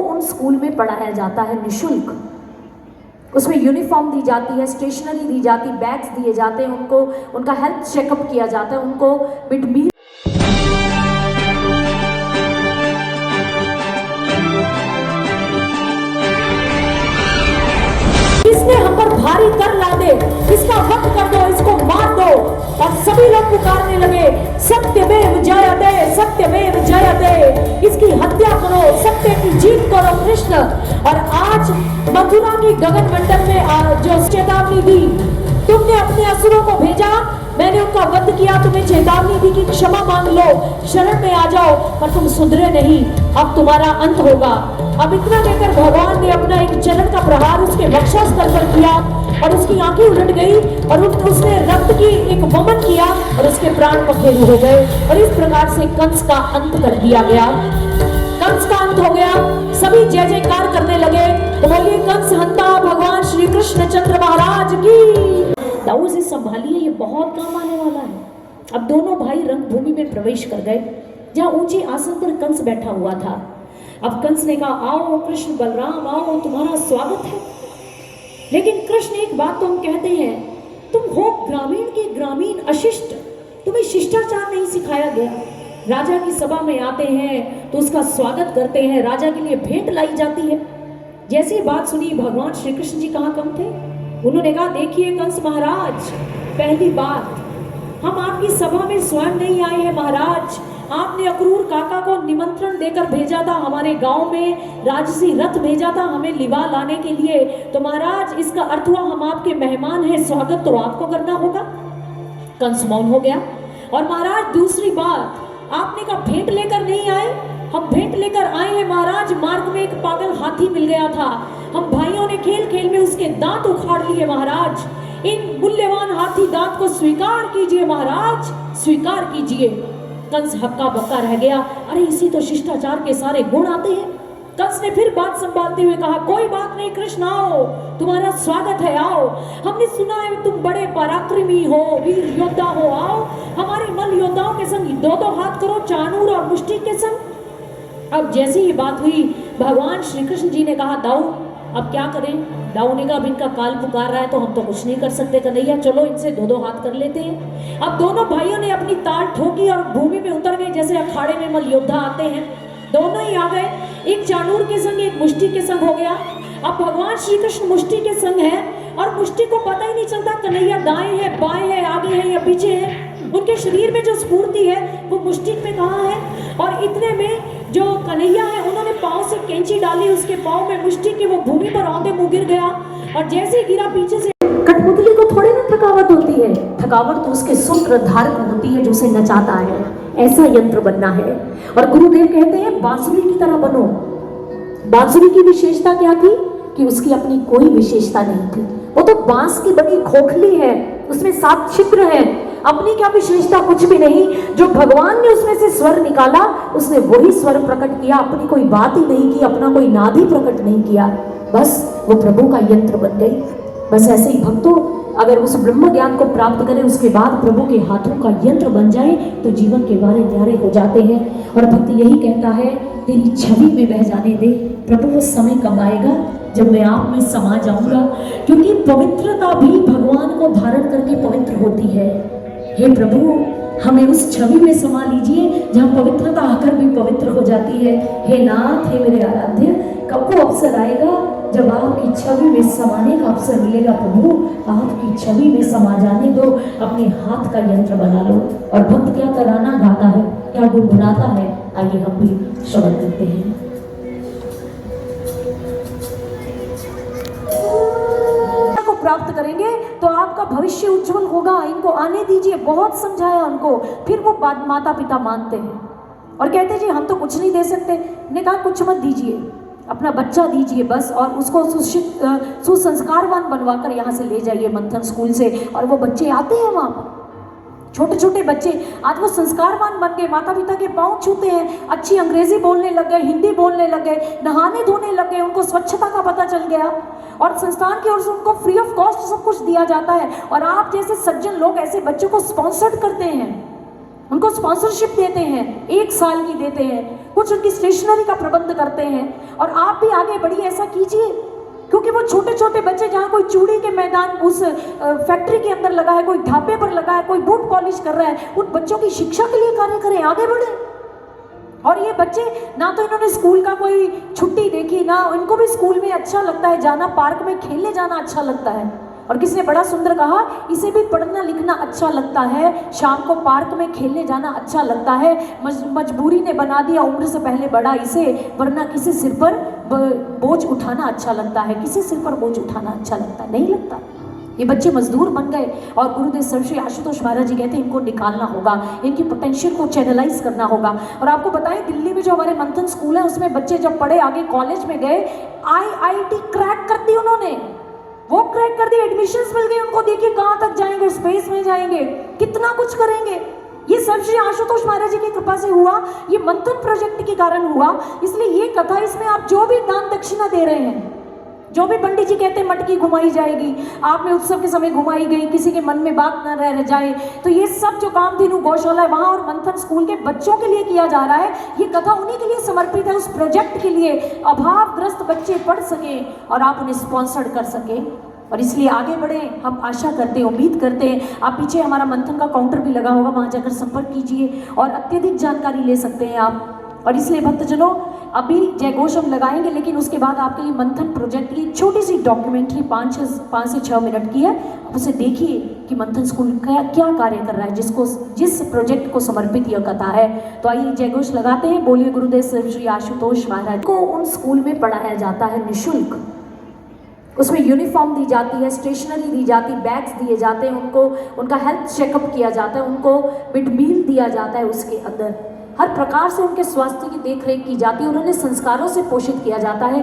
उन स्कूल में पढ़ाया जाता है निःशुल्क। उसमें यूनिफॉर्म दी जाती है, स्टेशनरी दी जाती, बैग्स दिए जाते हैं, उनको उनका हेल्थ चेकअप किया जाता है, उनको मिड मील। इसने हम पर भारी कर ला दे, इसका वध कर दो, इसको मार दो। और सभी लोग पुकारने लगे, सत्यमेव जयते, सत्यमेव जयते, इसकी हत्या करो, सत्य की जीत करो कृष्ण। और आज मथुरा की गगन मंडल में जो चेतावनी दी, तुमने अपने असुरों को भेजा, मैंने उनका वध किया, तुम्हें चेतावनी दी कि क्षमा मांग लो, शरण में आ जाओ, पर तुम सुधरे नहीं, अब तुम्हारा अंत होगा। अब इतना कहकर भगवान ने अपना एक चरण का प्रहार उसके वक्षस्थल पर किया और उसकी आंखें उलट गई और उसने रक्त की एक वमन किया और उसके प्राण पखेरु हो गए। और इस प्रकार से कंस का अंत कर दिया गया। कंस का अंत हो गया, सभी जय जयकार करने लगे। तो बोलिए कंस हंता भगवान श्री कृष्ण चंद्र महाराज की। दाऊ से संभालिए, ये बहुत काम आने वाला है। अब दोनों भाई रंगभूमि में प्रवेश कर गए, जहाँ ऊंचे आसन पर कंस बैठा हुआ था। अब कंस ने कहा, आओ कृष्ण बलराम आओ, तुम्हारा स्वागत है। लेकिन कृष्ण एक बात तो हम कहते हैं, तुम हो ग्रामीण के ग्रामीण अशिष्ट, तुम्हें शिष्टाचार नहीं सिखाया गया। राजा की सभा में आते हैं तो उसका स्वागत करते हैं, राजा के लिए भेंट लाई जाती है। जैसी बात सुनी, भगवान श्री कृष्ण जी कहाँ कम थे। उन्होंने कहा, देखिए कंस महाराज, पहली बात, हम आपकी सभा में स्वयं नहीं आए हैं महाराज, आपने अक्रूर काका को निमंत्रण देकर भेजा था, हमारे गांव में राजसी रथ भेजा था हमें लिवा लाने के लिए। तो महाराज इसका अर्थ हुआ हम आपके मेहमान हैं, स्वागत तो आपको करना होगा। कंस मौन हो गया। और महाराज दूसरी बात, आपने कहा भेंट लेकर नहीं आए, हम भेंट लेकर आए हैं महाराज। मार्ग में एक पागल हाथी मिल गया था, हम भाइयों ने खेल खेल में उसके दांत उखाड़ लिए महाराज। इन मूल्यवान हाथी दांत को स्वीकार कीजिए महाराज, स्वीकार कीजिए। कंस हक्का बक्का रह गया, अरे इसी तो शिष्टाचार के सारे गुण आते हैं। कंस ने फिर बात संभालते हुए कहा, कोई बात नहीं कृष्ण, आओ, तुम्हारा स्वागत है, आओ। हमने सुना है तुम बड़े पराक्रमी हो, वीर योद्धा हो, आओ हमारे मल्ल योद्धाओं के संग दो दो हाथ करो, चाणूर और मुष्टि के संग। अब जैसी ही बात हुई, भगवान श्री कृष्ण जी ने कहा, दाऊ अब क्या करें। दाऊ ने कहा, अब इनका काल पुकार रहा है तो हम तो कुछ नहीं कर सकते कन्हैया, चलो इनसे दो दो हाथ कर लेते हैं। अब दोनों भाइयों ने अपनी ताल ठोकी और भूमि में उतर गए, जैसे अखाड़े में मल्ल योद्धा आते हैं। दोनों ही आ गए, एक चाणूर के संग एक मुष्टि के संग हो गया। अब भगवान श्री कृष्ण मुष्टि के संग है और मुष्टि को पता ही नहीं चलता कन्हैया दाएं है, बाएं है, आगे है या पीछे है। उनके शरीर में जो स्फूर्ति है वो मुष्टि में कहाँ है। और इतने में जो कन्हैया है, उन्होंने पांव से कैंची डाली उसके पांव में मुष्टि की, वो भूमि पर औंधे मुंह गिर गया। और जैसे गिरा पीछे से, कठपुतली को थोड़ी ना थकावट होती है, थकावट तो उसके सूत्र धारक होती है जो उसे नचाता है। ऐसा यंत्र बनना है। और गुरुदेव कहते हैं बांसुरी की तरह बनो। बांसुरी की विशेषता क्या थी कि उसकी अपनी कोई विशेषता नहीं थी, वो तो बांस की बनी खोखली है, उसमें 7 छिद्र हैं, अपनी क्या विशेषता, कुछ भी नहीं। जो भगवान ने उसमें से स्वर निकाला, उसने वही स्वर प्रकट किया, अपनी कोई बात ही नहीं की, अपना कोई नाद ही प्रकट नहीं किया, बस वो प्रभु का यंत्र बन गई। बस ऐसे ही भक्तों, अगर उस ब्रह्म ज्ञान को प्राप्त करें, उसके बाद प्रभु के हाथों का यंत्र बन जाए तो जीवन के बारे न्यारे हो जाते हैं। और भक्त यही कहता है, तेरी छवि में बह जाने दे प्रभु, वो समय कब आएगा जब मैं आप में समा जाऊंगा। क्योंकि पवित्रता भी भगवान को धारण करके पवित्र होती है। हे प्रभु, हमें उस छवि में समा लीजिए जहाँ पवित्रता आकर भी पवित्र हो जाती है। हे नाथ, हे मेरे आराध्य, कब वो अवसर आएगा जब आपकी छवि में समाने का अवसर मिलेगा। प्रभु, आपकी छवि में समा जाने दो, अपने हाथ का यंत्र बना लो। और भक्त क्या तराना गाता है, क्या गुनगुनाता है, आइए हम भी श्रवण करते हैं। को प्राप्त करेंगे तो आपका भविष्य उज्जवल होगा। इनको आने दीजिए, बहुत समझाया उनको, फिर वो माता पिता मानते हैं और कहते जी हम तो कुछ नहीं दे सकते। ने कहा कुछ मत दीजिए, अपना बच्चा दीजिए बस, और उसको सुसंस्कारवान बनवाकर यहाँ से ले जाइए मंथन स्कूल से। और वो बच्चे आते हैं वहाँ पर, छोटे छोटे बच्चे, आज वो संस्कारवान बन गए, माता पिता के पाँव छूते हैं, अच्छी अंग्रेजी बोलने लग गए, हिंदी बोलने लग गए, नहाने धोने लग गए, उनको स्वच्छता का पता चल गया। और संस्थान की ओर से उनको फ्री ऑफ कॉस्ट सब कुछ दिया जाता है। और आप जैसे सज्जन लोग ऐसे बच्चों को स्पॉन्सर्ड करते हैं। उनको स्पॉन्सरशिप देते हैं, 1 साल की देते हैं, कुछ उनकी स्टेशनरी का प्रबंध करते हैं। और आप भी आगे बढ़िए, ऐसा कीजिए, क्योंकि वो छोटे छोटे बच्चे, जहाँ कोई चूड़ी के मैदान उस फैक्ट्री के अंदर लगा है, कोई ढाबे पर लगा है, कोई बूट पॉलिश कर रहा है, उन बच्चों की शिक्षा के लिए कार्य करें, आगे बढ़े। और ये बच्चे, ना तो इन्होंने स्कूल का कोई छुट्टी देखी, ना इनको भी स्कूल में अच्छा लगता है जाना, पार्क में खेलने जाना अच्छा लगता है। और किसी ने बड़ा सुंदर कहा, इसे भी पढ़ना लिखना अच्छा लगता है, शाम को पार्क में खेलने जाना अच्छा लगता है, मजबूरी ने बना दिया उम्र से पहले बड़ा इसे, वरना किसी सिर पर बोझ उठाना अच्छा लगता है, किसी सिर पर बोझ उठाना अच्छा लगता है, नहीं लगता। ये बच्चे मजदूर बन गए और गुरुदेव सर्वश्री आशुतोष महाराज जी कहते हैं इनको निकालना होगा, इनकी पोटेंशियल को चैनलाइज करना होगा। और आपको बताएं, दिल्ली में जो हमारे मंथन स्कूल है, उसमें बच्चे जब पढ़े, आगे कॉलेज में गए, IIT क्रैक कर दी उन्होंने, वो क्रैक कर दी, एडमिशंस मिल गए उनको। देखिए कहाँ तक जाएंगे, स्पेस में जाएंगे, कितना कुछ करेंगे। ये सब श्री आशुतोष महाराज जी की कृपा से हुआ, ये मंथन प्रोजेक्ट के कारण हुआ। इसलिए ये कथा, इसमें आप जो भी दान दक्षिणा दे रहे हैं, जो भी पंडित जी कहते हैं मटकी घुमाई जाएगी, आप में उत्सव के समय घुमाई गई, किसी के मन में बात न रह जाए, तो ये सब जो कामधेनु गौशाला है वहाँ और मंथन स्कूल के बच्चों के लिए किया जा रहा है। ये कथा उन्हीं के लिए समर्पित है, उस प्रोजेक्ट के लिए, अभावग्रस्त बच्चे पढ़ सके और आप उन्हें स्पॉन्सर्ड कर सके। और इसलिए आगे बढ़े, हम आशा करते हैं, उम्मीद करते हैं। आप पीछे हमारा मंथन का काउंटर भी लगा होगा, वहाँ जाकर संपर्क कीजिए और अत्यधिक जानकारी ले सकते हैं आप। और इसलिए भक्तजनों, अभी जय घोष हम लगाएंगे, लेकिन उसके बाद आपके लिए मंथन प्रोजेक्ट की छोटी सी डॉक्यूमेंट्री 5 से 6 मिनट की है, आप उसे देखिए कि मंथन स्कूल क्या कार्य कर रहा है, जिस प्रोजेक्ट को समर्पित यह कथा है। तो आइए जय घोष लगाते हैं, बोलिए गुरुदेव श्री आशुतोष महाराज को। उन स्कूल में पढ़ाया जाता है निःशुल्क, उसमें यूनिफॉर्म दी जाती है, स्टेशनरी दी जाती, बैग्स दिए जाते हैं उनको, उनका हेल्थ चेकअप किया जाता है, उनको मिड मील दिया जाता है, उसके अंदर हर प्रकार से उनके स्वास्थ्य की देखरेख की जाती है, उन्हें संस्कारों से पोषित किया जाता है।